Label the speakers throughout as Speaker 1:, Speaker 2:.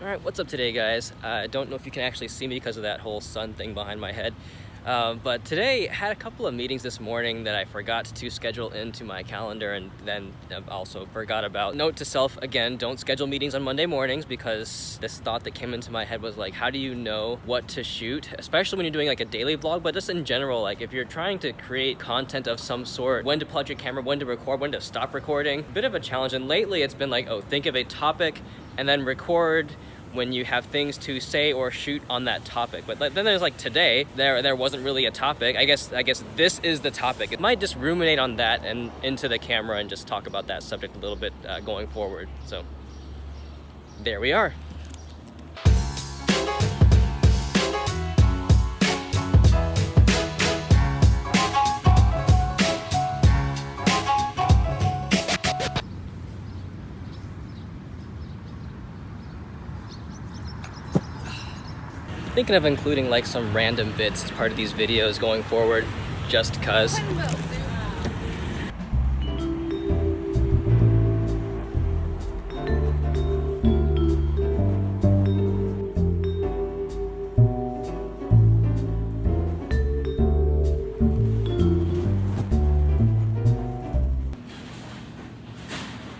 Speaker 1: Alright, what's up today, guys? I don't know if you can actually see me because of that whole sun thing behind my head. But today, had a couple of meetings this morning that I forgot to schedule into my calendar, and then also forgot about. Note to self, again, don't schedule meetings on Monday mornings, because this thought that came into my head was like, how do you know what to shoot? Especially when you're doing like a daily vlog, but just in general, like if you're trying to create content of some sort, when to plug your camera, when to record, when to stop recording. Bit of a challenge, and lately it's been like, oh, think of a topic and then record when you have things to say or shoot on that topic. But then there's like today, there wasn't really a topic. I guess this is the topic. It might just ruminate on that and into the camera and just talk about that subject a little bit going forward. So there we are. Thinking of including like some random bits as part of these videos going forward, just cause.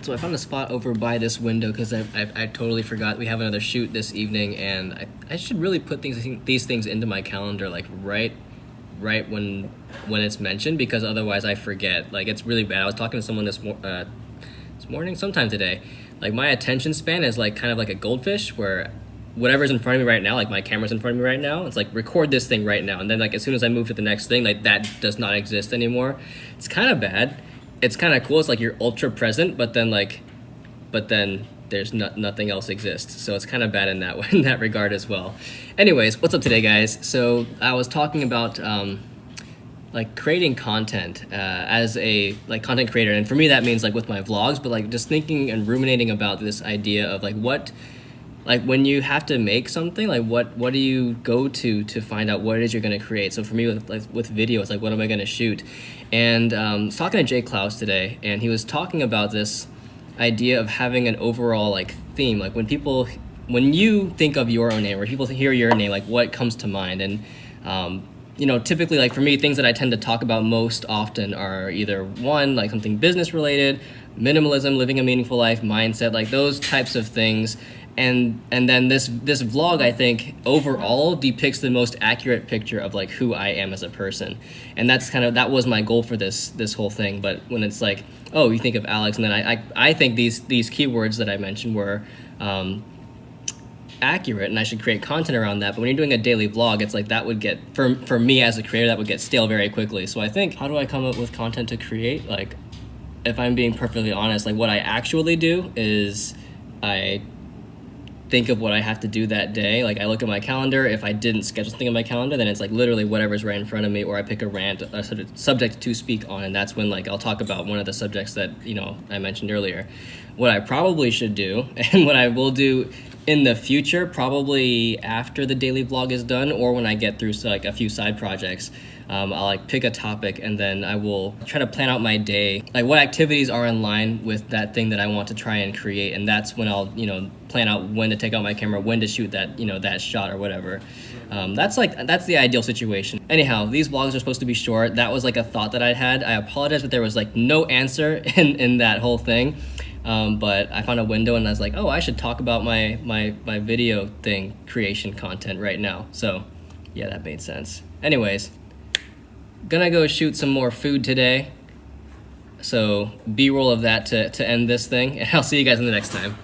Speaker 1: So I found a spot over by this window because I totally forgot we have another shoot this evening, and I should really put these things into my calendar like right when it's mentioned, because otherwise I forget. Like, it's really bad. I was talking to someone this morning, sometime today. Like, my attention span is like kind of like a goldfish, where whatever's in front of me right now, like my camera's in front of me right now, it's like record this thing right now, and then like as soon as I move to the next thing, like that does not exist anymore. It's kind of bad. It's kind of cool. It's like you're ultra present, but then there's nothing else exists. So it's kind of bad in that regard as well. Anyways, what's up today, guys? So I was talking about like creating content as a content creator, and for me that means like with my vlogs, but like just thinking and ruminating about this idea of like when you have to make something, like what do you go to find out what it is you're going to create? So for me with video, it's like, what am I going to shoot? And I was talking to Jay Klaus today, and he was talking about this idea of having an overall like theme. Like when you think of your own name, or people hear your name, like what comes to mind? And typically, like for me, things that I tend to talk about most often are either one, like something business related, minimalism, living a meaningful life, mindset, like those types of things. And then this vlog, I think, overall depicts the most accurate picture of like who I am as a person. And that was my goal for this whole thing. But when it's like, oh, you think of Alex, and then I think these keywords that I mentioned were accurate, and I should create content around that. But when you're doing a daily vlog, it's like that would get, for me as a creator, that would get stale very quickly. So I think, how do I come up with content to create? Like, if I'm being perfectly honest, like what I actually do is I think of what I have to do that day. Like, I look at my calendar. If I didn't schedule something in my calendar, then it's like literally whatever's right in front of me, or I pick a sort of subject to speak on, and that's when like I'll talk about one of the subjects that I mentioned earlier. What I probably should do, and what I will do in the future, probably after the daily vlog is done, or when I get through like a few side projects, I'll like pick a topic, and then I will try to plan out my day, like what activities are in line with that thing that I want to try and create. And that's when I'll plan out when to take out my camera, when to shoot that that shot or whatever. That's the ideal situation. Anyhow, these vlogs are supposed to be short. That was like a thought that I had. I apologize, but there was like no answer in that whole thing. But I found a window, and I was like, oh, I should talk about my video thing, creation content right now. So yeah, that made sense. Anyways, gonna go shoot some more food today. So B-roll of that to end this thing, and I'll see you guys in the next time.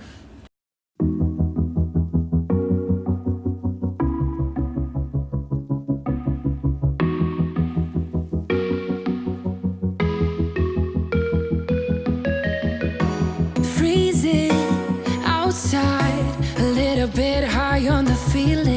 Speaker 2: Freezing outside, a little bit high on the feeling.